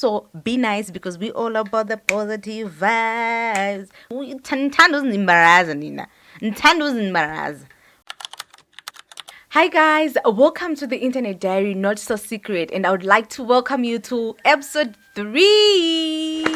also be nice because we all about the positive vibes. Ngithanda uzinembaraza nina. Ngithanda uzinembaraza. Hi guys, welcome to the Internet Diary Not So Secret, and I would like to welcome you to episode 3.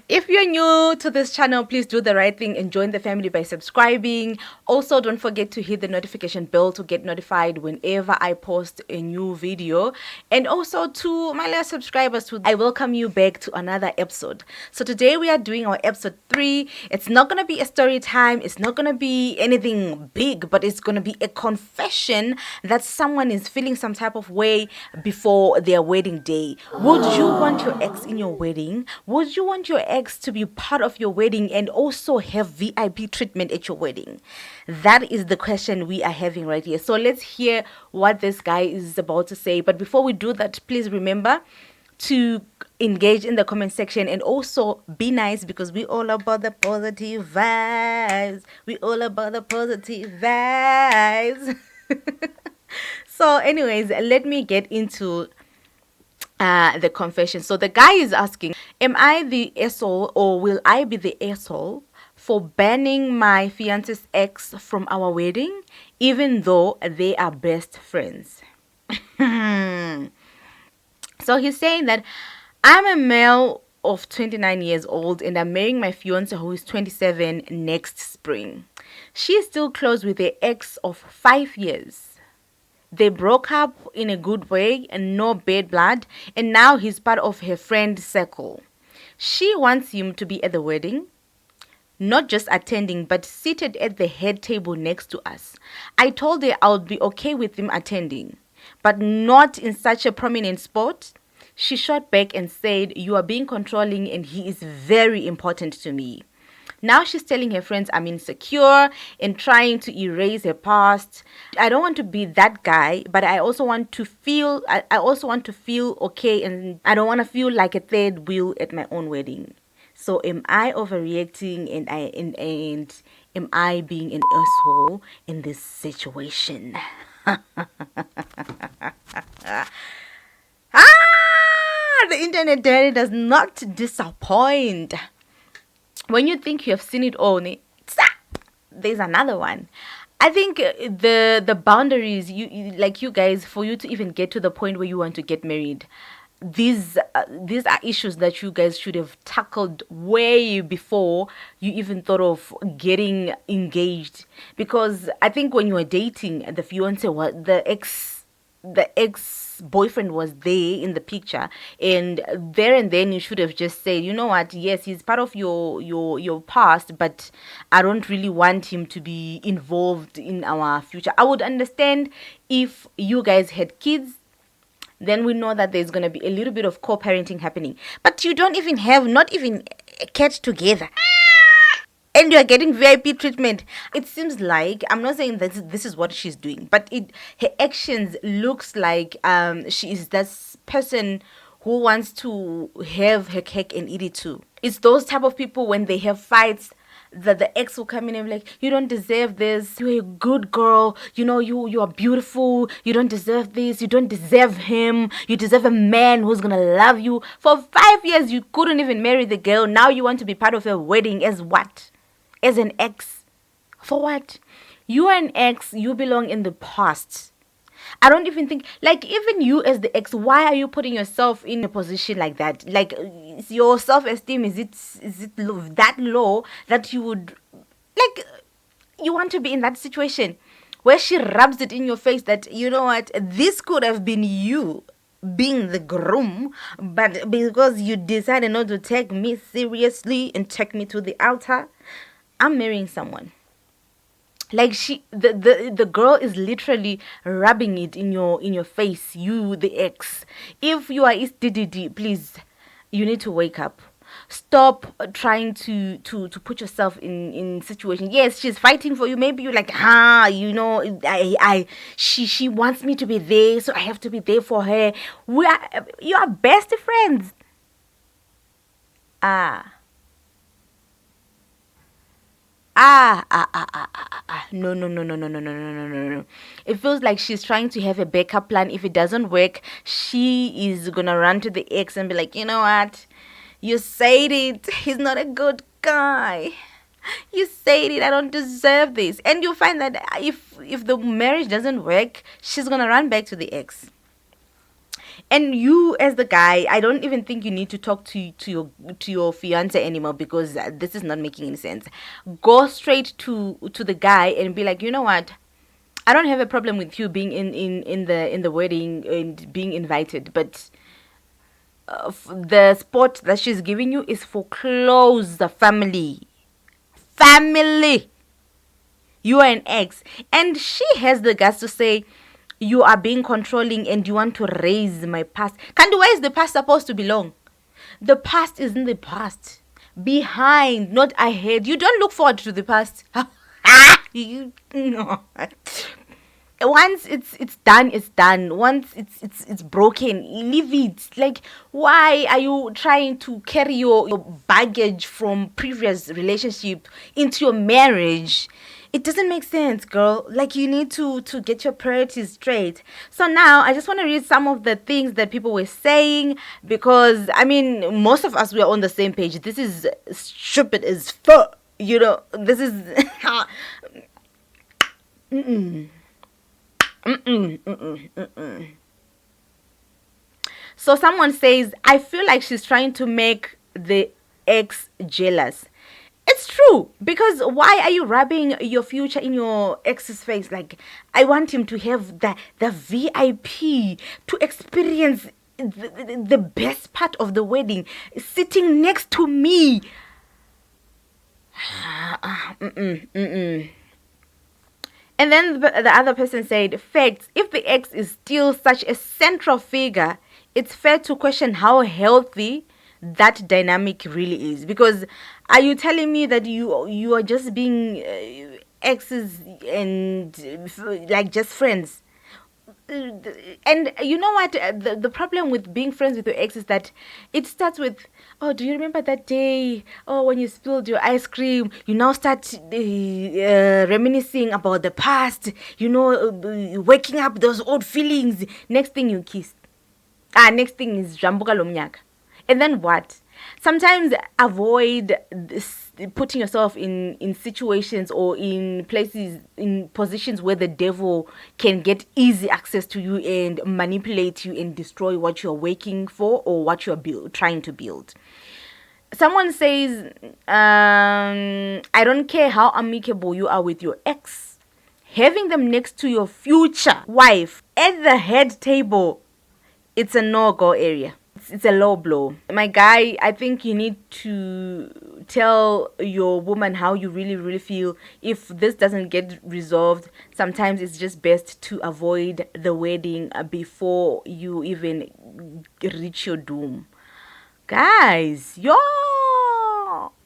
If you're new to this channel, please do the right thing and join the family by subscribing. Also, don't forget to hit the notification bell to get notified whenever I post a new video. And also to my last subscribers, I welcome you back to another episode. So today we are doing our episode 3. It's not going to be a story time. It's not going to be anything big, but it's going to be a confession that someone is feeling some type of way before their wedding day. Would you want your ex in your wedding? Would you want your ex to be part of your wedding and also have VIP treatment at your wedding? That is the question we are having right here. So let's hear what this guy is about to say. But before we do that, please remember to engage in the comment section and also be nice because we all about the positive vibes. We all about the positive vibes. So anyways, let me get into the confession. So the guy is asking, am I the asshole or will I be the asshole for banning my fiance's ex from our wedding even though they are best friends? So he's saying that I'm a male of 29 years old and I'm marrying my fiance who is 27 next spring. She is still close with her ex of 5 years. They broke up in a good way and no bad blood, and now he's part of her friend circle. She wants him to be at the wedding, not just attending, but seated at the head table next to us. I told her I would be okay with him attending, but not in such a prominent spot. She shot back and said, "You are being controlling and he is very important to me." Now she's telling her friends I'm insecure and trying to erase her past. I don't want to be that guy, but I also want to feel okay, and I don't want to feel like a third wheel at my own wedding. So am I overreacting and am I being an asshole in this situation? The Internet Diary does not disappoint. When you think you have seen it all, there's another one. I think the boundaries, you guys, for you to even get to the point where you want to get married, these are issues that you guys should have tackled way before you even thought of getting engaged. Because I think when you were dating, the fiance was the ex-boyfriend was there in the picture, and there and then you should have just said, you know what, yes, he's part of your past, but I don't really want him to be involved in our future. I would understand if you guys had kids, then we know that there's going to be a little bit of co-parenting happening, but you don't even have not even a cat together and you're getting VIP treatment. It seems like, I'm not saying that this is what she's doing, but her actions looks like she is this person who wants to have her cake and eat it too. It's those type of people, when they have fights, that the ex will come in and be like, you don't deserve this, you're a good girl, you are beautiful, you don't deserve this, you don't deserve him, you deserve a man who's gonna love you. For 5 years you couldn't even marry the girl, now you want to be part of her wedding as what? As an ex. For what? You are an ex, you belong in the past. I don't even think, like, even you as the ex, why are you putting yourself in a position like that? Like, your self-esteem, is it that low that you would, like, you want to be in that situation where she rubs it in your face that, you know what, this could have been you being the groom, but because you decided not to take me seriously and take me to the altar, I'm marrying someone. Like, the girl is literally rubbing it in your face, you the ex. If you are DDD, please, you need to wake up. Stop trying to put yourself in situations. Yes, she's fighting for you. Maybe you're like, she wants me to be there, so I have to be there for her. You are best friends. No, no, no, no, no, no, no, no, no, no, no. It feels like she's trying to have a backup plan. If it doesn't work, she is gonna run to the ex and be like, you know what? You said it. He's not a good guy. You said it. I don't deserve this. And you find that if the marriage doesn't work, she's gonna run back to the ex. And you, as the guy, I don't even think you need to talk to your fiance anymore, because this is not making any sense. Go straight to the guy and be like, you know what? I don't have a problem with you being in the wedding and being invited, but the spot that she's giving you is for close family. Family. You are an ex, and she has the guts to say, you are being controlling and you want to raise my past. Kandi, where is the past supposed to belong? The past is in the past. Behind, not ahead. You don't look forward to the past. You no. Once it's done, it's done. Once it's broken, leave it. Like, why are you trying to carry your baggage from previous relationship into your marriage? It doesn't make sense, girl. Like, you need to get your priorities straight. So now I just want to read some of the things that people were saying, because I mean, most of us were on the same page. This is stupid as fuck. This is mm-mm. Mm-mm, mm-mm, mm-mm. So someone says, I feel like she's trying to make the ex jealous. It's true, because why are you rubbing your future in your ex's face? Like, I want him to have the VIP, to experience the best part of the wedding, sitting next to me. Mm-mm, mm-mm. And then the other person said, facts, if the ex is still such a central figure, it's fair to question how healthy that dynamic really is. Because are you telling me that you are just being exes and like just friends? And you know what? The problem with being friends with your ex is that it starts with, oh, do you remember that day? Oh, when you spilled your ice cream, you now start reminiscing about the past, waking up those old feelings. Next thing you kiss. Next thing is Jambuka Lomnyak. And then what? Sometimes avoid putting yourself in situations or in places, in positions where the devil can get easy access to you and manipulate you and destroy what you're working for or what you're trying to build. Someone says, I don't care how amicable you are with your ex. Having them next to your future wife at the head table, it's a no-go area. It's a low blow. My guy, I think you need to tell your woman how you really, really feel. If this doesn't get resolved, sometimes it's just best to avoid the wedding before you even reach your doom. Guys, yo!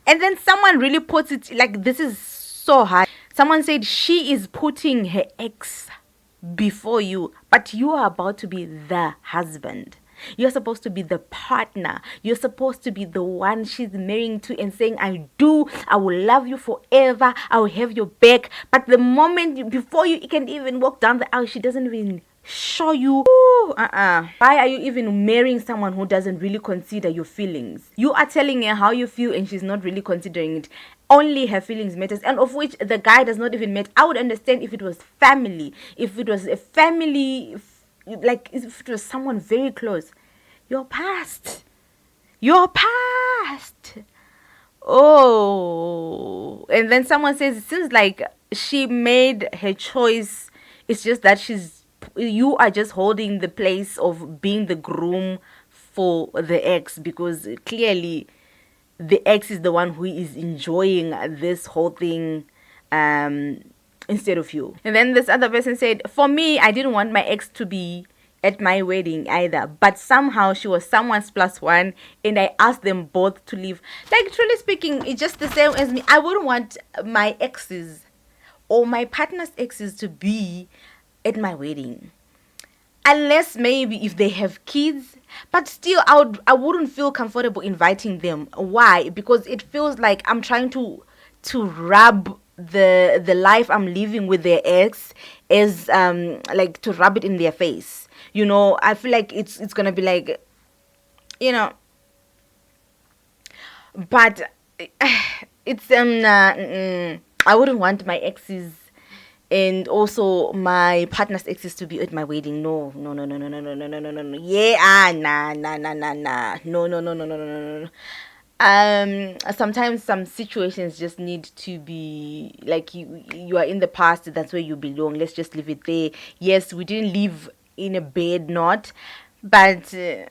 And then someone really puts it like, this is so hard. Someone said she is putting her ex before you, but you are about to be the husband. You're supposed to be the partner. You're supposed to be the one she's marrying to and saying, I will love you forever. I will have your back. But the moment before you can even walk down the aisle, she doesn't even show you. Why are you even marrying someone who doesn't really consider your feelings? You are telling her how you feel and she's not really considering it. Only her feelings matters, and of which the guy does not even matter. I would understand if it was family. If it was a family, like if it was someone very close. Your past. Oh. And then someone says, it seems like she made her choice. It's just that you are just holding the place of being the groom for the ex, because clearly the ex is the one who is enjoying this whole thing instead of you. And then this other person said, for me, I didn't want my ex to be at my wedding either, but somehow she was someone's plus one and I asked them both to leave. Like, truly speaking, it's just the same as me. I wouldn't want my exes or my partner's exes to be at my wedding, unless maybe if they have kids. But still, I wouldn't feel comfortable inviting them. Why? Because it feels like I'm trying to to rub the life I'm living with their ex is like to rub it in their face. I feel like it's gonna be like, you know, but it's I wouldn't want my exes and also my partner's exes to be at my wedding. No, no, no, no, no, no, no, no, no, no, no, no. Yeah, nah, nah, nah, nah, nah. No, no, no, no, no, no, no, no. Sometimes some situations just need to be like, you are in the past, that's where you belong, let's just leave it there. Yes, we didn't live in a bad knot, but the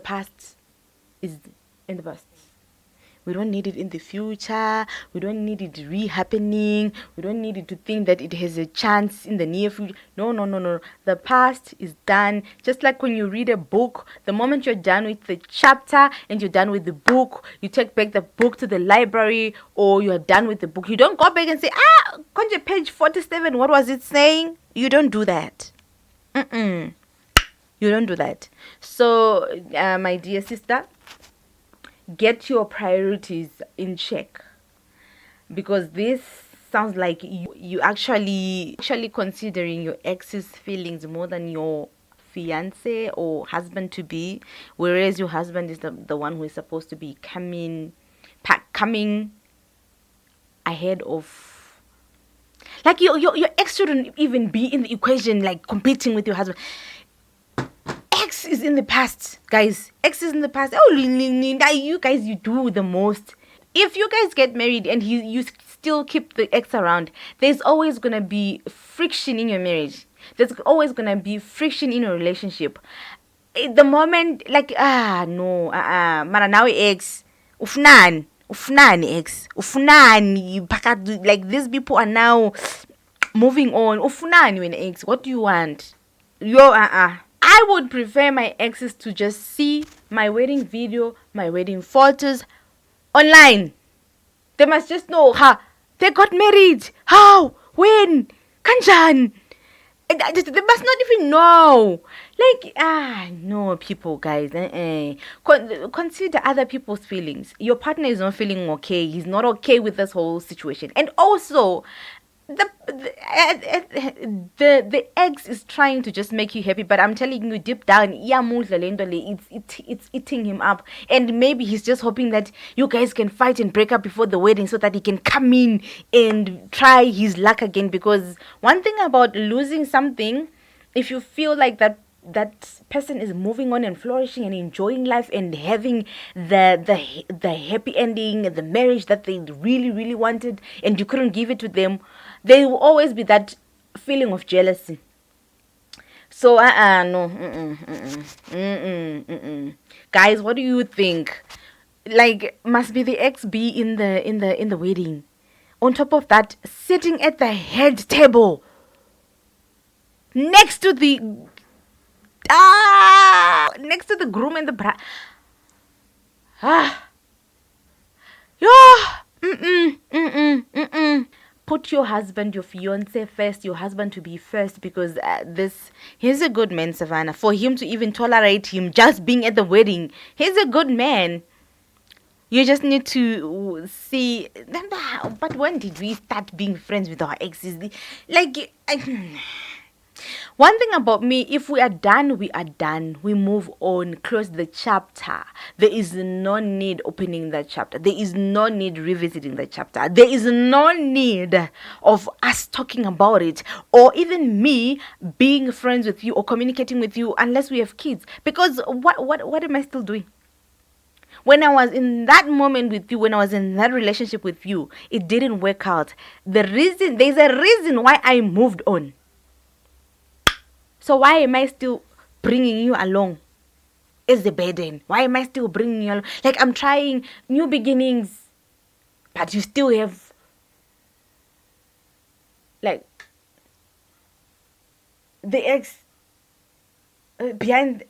past is in the past. We don't need it in the future. We don't need it re-happening. We don't need it to think that it has a chance in the near future. No, no, no, no. The past is done. Just like when you read a book, the moment you're done with the chapter and you're done with the book, you take back the book to the library, or you're done with the book. You don't go back and say, conjure page 47, what was it saying? You don't do that. You don't do that. So, my dear sister, get your priorities in check, because this sounds like you actually considering your ex's feelings more than your fiance or husband to be, whereas your husband is the one who is supposed to be coming ahead of, like, your ex shouldn't even be in the equation, like competing with your husband. X is in the past, guys. X is in the past. Oh, you guys, you do the most. If you guys get married and you still keep the ex around, there's always gonna be friction in your marriage. There's always gonna be friction in your relationship. The moment, like, no, mara now ex, ufnan ex, ufnani, like, these people are now moving on. Ufnani when ex, what do you want? I would prefer my exes to just see my wedding video, my wedding photos online. They must just know, they got married. How? When? Kanjan? They must not even know. Like, no, people, guys. Consider other people's feelings. Your partner is not feeling okay. He's not okay with this whole situation. And also, the ex is trying to just make you happy, but I'm telling you, deep down, it's eating him up. And maybe he's just hoping that you guys can fight and break up before the wedding, so that he can come in and try his luck again. Because one thing about losing something, if you feel like that person is moving on and flourishing and enjoying life and having the happy ending, the marriage that they really, really wanted, and you couldn't give it to them, there will always be that feeling of jealousy. So no, guys, what do you think? Like, must be the ex be in the wedding? On top of that, sitting at the head table next to the groom and the bride. Put your husband, your fiance first, your husband to be first, because he's a good man, Savannah. For him to even tolerate him just being at the wedding, he's a good man. You just need to see. But when did we start being friends with our exes? Like, one thing about me, if we are done, we are done. We move on, close the chapter. There is no need opening that chapter. There is no need revisiting the chapter. There is no need of us talking about it, or even me being friends with you or communicating with you, unless we have kids. Because what am I still doing? When I was in that moment with you, when I was in that relationship with you, it didn't work out. There's a reason why I moved on. So why am I still bringing you along as a burden? Why am I still bringing you along? Like, I'm trying new beginnings, but you still have, like, the ex behind.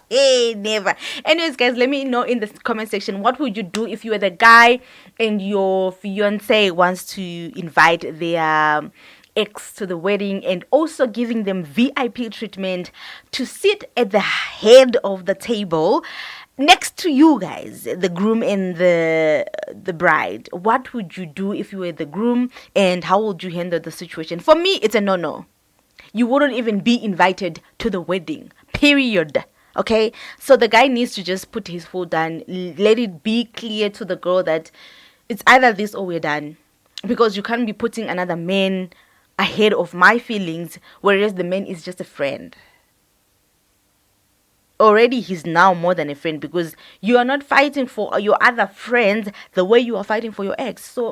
Hey, never. Anyways, guys, let me know in the comment section, what would you do if you were the guy and your fiance wants to invite their ex to the wedding, and also giving them VIP treatment to sit at the head of the table next to you guys, the groom and the bride, what would you do if you were the groom, and how would you handle the situation? For me, it's a no. You wouldn't even be invited to the wedding, period. Okay, so the guy needs to just put his foot down, let it be clear to the girl that it's either this or we're done, because you can't be putting another man ahead of my feelings, whereas the man is just a friend. Already he's now more than a friend, because you are not fighting for your other friends the way you are fighting for your ex. So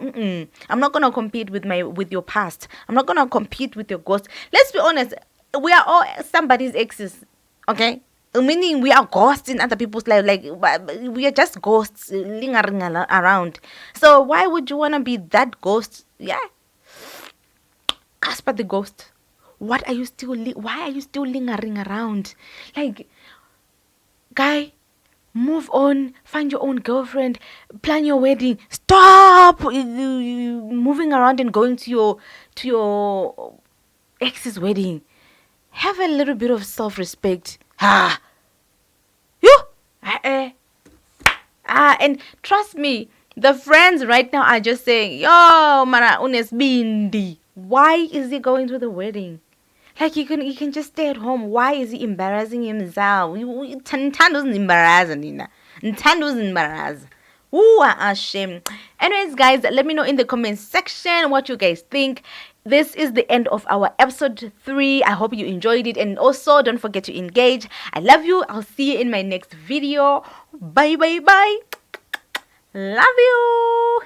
I'm not gonna compete with your past. I'm not gonna compete with your ghost. Let's be honest, we are all somebody's exes. Okay, meaning we are ghosts in other people's life. Like, we are just ghosts lingering around. So why would you wanna be that ghost? Yeah, Casper the ghost. What are you still? Why are you still lingering around? Like, guy, move on, find your own girlfriend, plan your wedding. Stop moving around and going to your ex's wedding. Have a little bit of self-respect. You and trust me, the friends right now are just saying, yo, mana unes bindi. Why is he going to the wedding? Like, he can just stay at home. Why is he embarrassing himself? Ntando's embarrassing, Nina. Ntando's embarrassing. Ooh, shame. Anyways, guys, let me know in the comment section what you guys think. This is the end of our episode 3. I hope you enjoyed it, and also don't forget to engage. I love you. I'll see you in my next video. Bye. Love you.